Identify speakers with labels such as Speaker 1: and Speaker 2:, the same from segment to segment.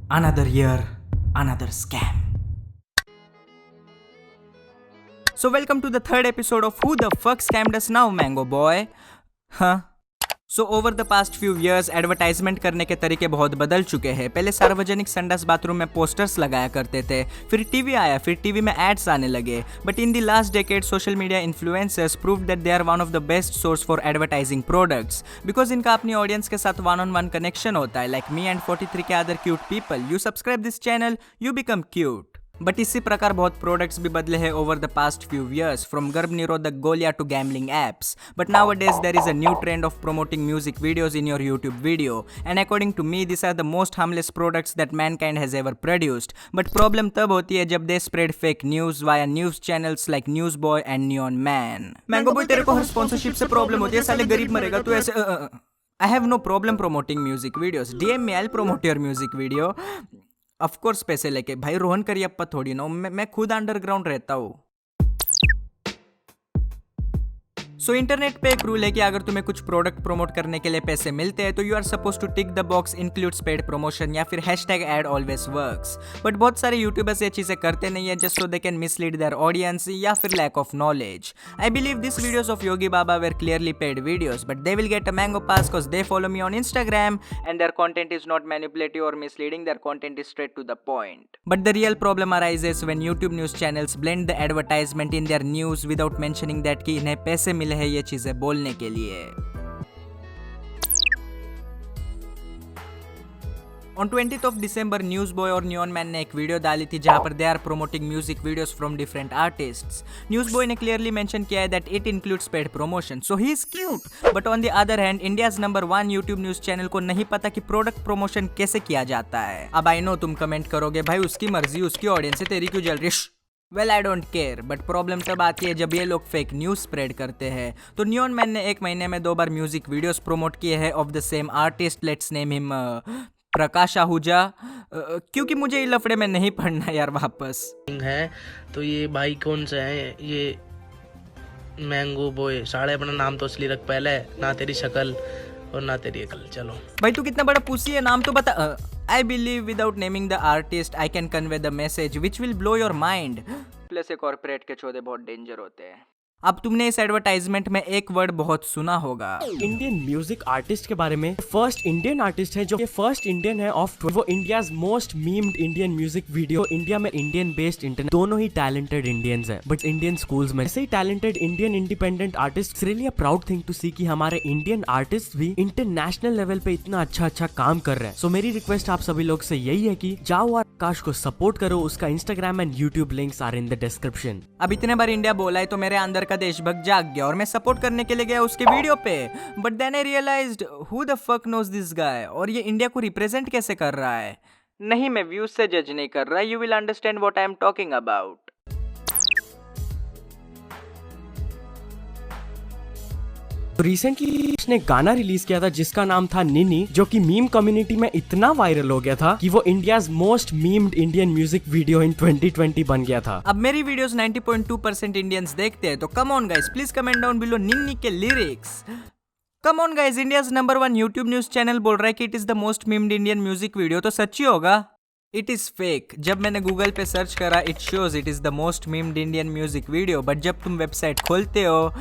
Speaker 1: Another year, another scam. So welcome to the third episode of Who the Fuck Scammed Us Now, Mango Boy? Huh? So over the past few years advertisement करने के तरीके बहुत बदल चुके हैं। पहले सार्वजनिक संडास बाथरूम में पोस्टर्स लगाया करते थे, फिर टीवी आया, फिर टीवी में एड्स आने लगे। But in the last decade social media influencers prove that they are one of the best source for advertising products because इनका अपनी ऑडियंस के साथ वन ऑन वन कनेक्शन होता है। लाइक मी एंड 43 के other cute people, you subscribe this channel, you become cute. But इसी प्रकार बहुत प्रोडक्ट्स भी बदले हैं over the past few years, from गर्भ निरोधक गोलियां to gambling apps. But nowadays there is a new trend of promoting music videos in your YouTube video, and according to me these are the most harmless products that mankind has ever produced. But problem तब होती है जब they spread fake news via news channels like Newsboy and Neon Man. Mango Boy, तेरे को हर sponsorship से problem होती है, साले गरीब मरेगा तू ऐसे। I have no problem promoting music videos. DM me, I'll promote your music video. Of course पैसे लेके। भाई रोहन करियप्पा थोड़ी ना, मैं खुद अंडरग्राउंड रहता हूँ। सो इंटरनेट पे एक रूल है कि अगर तुम्हें कुछ प्रोडक्ट प्रमोट करने के लिए पैसे मिलते हैं तो you are supposed to tick the box includes paid promotion या फिर hashtag ad always works. But बहुत सारे यूट्यूबर्स ये चीजें करते नहीं है just so they can mislead their audience या फिर lack of knowledge. I believe this videos of Yogi Baba were clearly paid videos, but they will get a mango pass cause they follow me on Instagram and their content is not manipulative or misleading, their content is straight to the point. But the real problem arises when YouTube news channels blend the advertisement in their news without mentioning that कि इन्हें पैसे मिले हैं ये चीजें बोलने के लिए। On 20th of December, Newsboy और Neon Man ने एक वीडियो डाली थी जहां पर they are promoting music videos from different artists. Newsboy ने क्लियरली मेंशन किया है that it includes paid promotion, so he is cute. But on the other hand India's number 1 YouTube news channel को नहीं पता कि प्रोडक्ट प्रमोशन कैसे किया जाता है। अब आई नो तुम कमेंट करोगे भाई उसकी मर्जी, उसकी ऑडियंस है, तेरी क्यों जल रही है? Well I don't care, but problem तब आती है जब ये लोग फेक न्यूज स्प्रेड करते हैं। तो नियॉन मैन ने एक महीने में 2 बार म्यूजिक वीडियोस प्रमोट किए हैं of the same artist, let's name him Prakash Ahuja, क्योंकि मुझे ये लफड़े में नहीं पढ़ना यार वापस
Speaker 2: है। तो ये भाई कौन सा है? ये मैंगो बॉय। साढ़े अपना नाम तो असली रख पहले, ना तेरी शक्ल और ना तेरी अकल। चलो
Speaker 1: भाई तू कितना बड़ा पुसी है, नाम तो बता। I believe without naming the artist, I can convey the message which will blow your mind. Plus ये कॉर्पोरेट के चौदे बहुत डेंजर होते हैं। अब तुमने इस एडवर्टाइजमेंट में एक वर्ड बहुत सुना होगा,
Speaker 3: इंडियन म्यूजिक आर्टिस्ट के बारे में। फर्स्ट इंडियन आर्टिस्ट है जो फर्स्ट इंडियन है ऑफ वो India's most memed Indian music video. India में इंडियन बेस्ड इंटरनेट दोनों ही टैलेंटेड इंडियंस हैं, बट इंडियन स्कूल्स में ऐसे ही talented Indian independent artist. Really a proud thing to see कि हमारे इंडियन आर्टिस्ट भी इंटरनेशनल लेवल पे इतना अच्छा काम कर रहे हैं। सो मेरी रिक्वेस्ट आप सभी लोग से यही है कि जाओ और आकाश को सपोर्ट करो। उसका Instagram and YouTube links are in the description.
Speaker 1: अब इतने बार इंडिया बोला है तो मेरे अंदर का देशभक्त जाग गया और मैं सपोर्ट करने के लिए गया उसके वीडियो पे। But then I realized who the fuck knows this guy, और ये इंडिया को रिप्रेजेंट कैसे कर रहा है। नहीं, मैं व्यूज से जज नहीं कर रहा, you will understand what I am talking about.
Speaker 3: Recently उसने गाना रिलीज किया था जिसका नाम था निनी, जो कि मीम कम्युनिटी में इतना वायरल हो गया था कि वो India's most memed Indian music video इन 2020 बन गया था।
Speaker 1: अब मेरी वीडियोस 90.2% इंडियंस देखते हैं, तो come on guys please comment down below निन्नी के lyrics. Come on guys, India's number 1 YouTube news channel बोल रहा है कि it is the most memed Indian music video, तो सच्ची होगा? It is fake. जब मैंने गूगल पे सर्च करा it shows it is the most memed Indian music video, but जब तुम वेबसाइट खोलते हो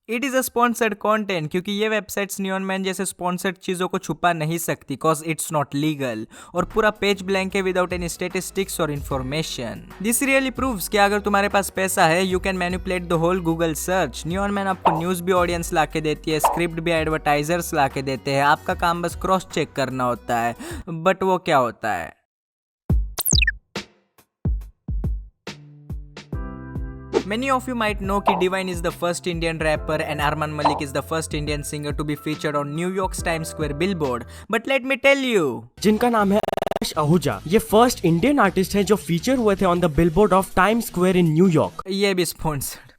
Speaker 1: it is a sponsored content, क्योंकि ये वेबसाइट्स नियॉन मैन जैसे स्पॉन्सर्ड चीजों को छुपा नहीं सकती कॉज इट्स नॉट लीगल। और पूरा पेज ब्लैंक है विदाउट एनी स्टेटिस्टिक्स और इन्फॉर्मेशन। दिस रियली प्रूव्स कि अगर तुम्हारे पास पैसा है you can manipulate the whole Google search. Neon man आपको न्यूज भी ऑडियंस ला के देती है, स्क्रिप्ट भी एडवर्टाइजर्स ला के देते हैं, आपका काम बस क्रॉस चेक करना होता है। बट वो क्या होता है? Many of you might know कि Divine is the first Indian rapper and Arman Malik is the first Indian singer to be featured on New York's Times Square billboard. But let me tell you,
Speaker 3: जिनका नाम है प्रकाश आहूजा, ये first Indian artist है जो feature हुए थे on the billboard of times square in New York.
Speaker 1: ये भी स्पॉन्सर्ड।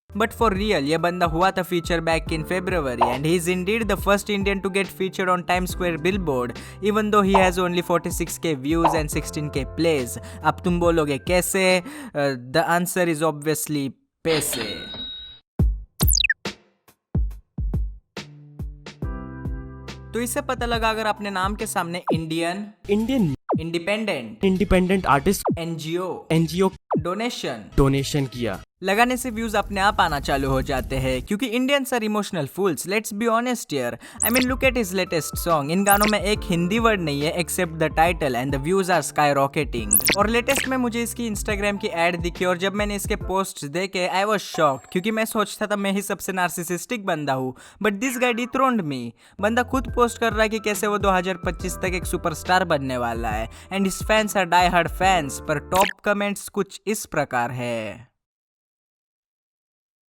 Speaker 1: बट फॉर रियल ये बंदा हुआ था feature back in February and he is indeed the first Indian to get featured on Times Square billboard even though he has only 46k views and 16k plays. अब तुम बोलोगे कैसे? The answer is obviously पैसे। तो इससे पता लगा अगर अपने नाम के सामने Indian independent
Speaker 3: artist
Speaker 1: NGO donation
Speaker 3: donation किया।
Speaker 1: लगाने से व्यूज अपने आप आना चालू हो जाते हैं क्योंकि Indians are emotional fools. Let's be honest here. I mean look at his latest song. इन गानों में एक हिंदी वर्ड नहीं है except the title and the views are skyrocketing. और लेटेस्ट में मुझे इसकी इंस्टाग्राम की एड दिखी और जब मैंने इसके पोस्ट देखे आई वाज शॉक्ड क्योंकि मैं सोचता था मैं ही सबसे नार्सिसिस्टिक बंदा हूँ, बट दिस गाय डिथ्रोन्ड मी। बंदा खुद पोस्ट कर रहा है कि कैसे वो 2025 तक एक सुपरस्टार बनने वाला है and his fans are die hard fans. पर टॉप कमेंट्स कुछ इस प्रकार है।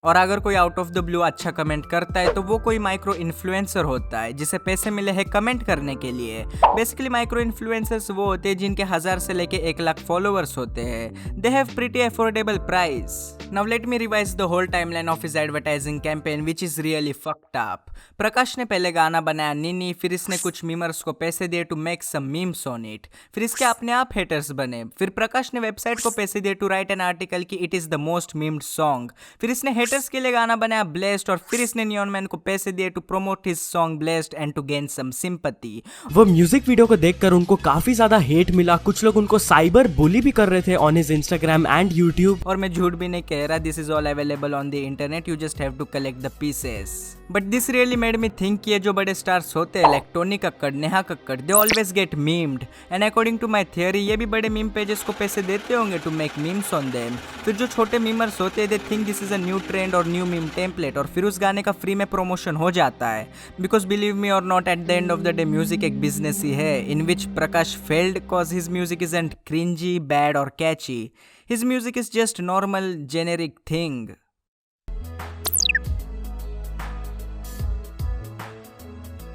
Speaker 1: और अगर कोई आउट ऑफ द ब्लू अच्छा कमेंट करता है तो वो कोई माइक्रो इन्फ्लुएंसर होता है जिसे पैसे मिले हैं कमेंट करने के लिए। बेसिकली माइक्रो इन्फ्लुएंसर्स वो होते हैं जिनके 1000 से लेके 1 लाख फॉलोअर्स होते हैं। They have pretty affordable price. Now let me revise the whole timeline of his advertising campaign which is really fucked up. Prakash ने पहले गाना बनाया नीनी, फिर इसने कुछ मीमर्स को पैसे दिए to make some memes on it, फिर इसके अपने आप हेटर्स बने, फिर प्रकाश ने वेबसाइट को पैसे दिए टू राइट एन आर्टिकल कि it is the most memed song, फिर इसने हेटर्स के लिए गाना बनाया ब्लेस्ड और फिर इसने नियॉन मैन को पैसे दिए to promote his song blessed and to gain some sympathy.
Speaker 3: वो म्यूजिक वीडियो को देखकर उनको काफी ज्यादा हेट मिला। कुछ लोग उनको साइबर बुली भी कर रहे थे on his Instagram and YouTube.
Speaker 1: और मैं झूठ भी नहीं कह रहा, this is all available on the internet, you just have to collect the pieces. But this really made me think कि ये जो बड़े स्टार्स होते हैं like Tony Kakkar, Neha Kakkar, they always get memed and according to my theory ये भी बड़े meme pages को पैसे देते होंगे to make memes on them. फिर जो छोटे मीमर्स होते हैं they think this is a new trend और न्यू मीम टेम्पलेट और फिर उस गाने का फ्री में प्रमोशन हो जाता है। बिकॉज बिलीव मी और not, at the end of the day music एक बिजनेस ही है in which Prakash failed cause his music isn't cringy, bad और catchy. His music is just normal generic thing.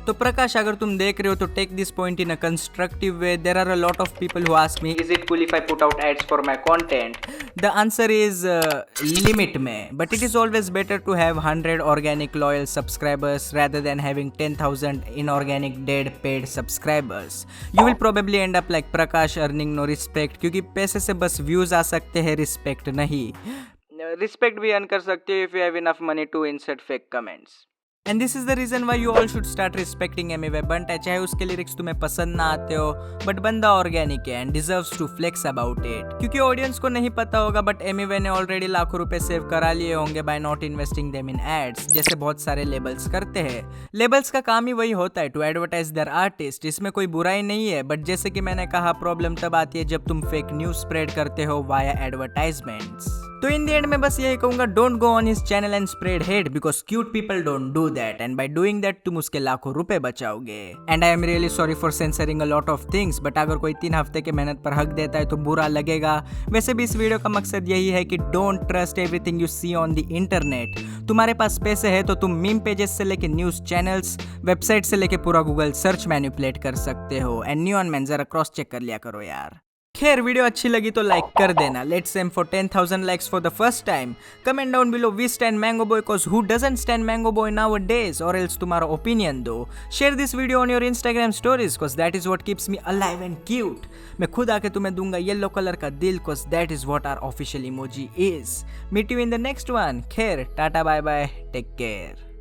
Speaker 1: तो प्रकाश अगर तुम देख रहे हो तो take this point in a constructive way. There are a lot of people who ask me is it cool if I put out ads for my content. The answer is limit में, but it is always better to have 100 organic loyal subscribers rather than having 10,000 inorganic dead paid subscribers. You will probably end up like Prakash earning no respect क्योंकि पैसे से बस views आ सकते हैं, respect नहीं। Respect भी earn कर सकते हो if you have enough money to insert fake comments. And this is the reason why you all should start respecting Emiway Bant है। चाहे उसके लिरिक्स तुम्हें पसंद ना आते हो बट बंदा ऑर्गेनिक है and deserves to flex about it. क्योंकि ऑडियंस को नहीं पता होगा बट एमिवे ने ऑलरेडी लाखों रुपए सेव करा लिए होंगे by not investing them in ads, जैसे बहुत सारे लेबल्स करते हैं। लेबल्स का काम ही वही होता है टू एडवर्टाइज देयर आर्टिस्ट। इसमें कोई बुराई नहीं है, बट जैसे कि मैंने कहा प्रॉब्लम तब आती है जब तुम फेक न्यूज स्प्रेड करते हो वाया एडवर्टाइजमेंट्स। तो इन द एंड में बस यही कहूंगा, don't go on his channel and spread hate because cute people don't do that and by doing that तुम उसके लाखों रुपए बचाओगे। And I am really sorry for censoring a lot of things, but अगर कोई 3 हफ्ते के मेहनत पर हक देता है तो बुरा लगेगा। वैसे भी इस वीडियो का मकसद यही है कि don't trust everything you see on the internet. तुम्हारे पास पैसे है तो तुम मीम पेजेस से लेके न्यूज चैनल्स, वेबसाइट से लेके पूरा गूगल सर्च मैनिपुलेट कर सकते हो। एंड न्यून मैन जरा क्रॉस चेक कर लिया करो यार। खैर वीडियो अच्छी लगी तो लाइक कर देना। Let's aim for 10,000 likes for the first time. Comment down below we stand mango boy cause who doesn't stand mango boy nowadays, और else तुम्हारा ओपिनियन दो। Share this video on your Instagram stories cause that is what keeps me alive and cute। मैं खुद आके तुम्हें दूंगा yellow colour का दिल cause that is what our official emoji is। Meet you in the next one। खैर tata bye bye, take care.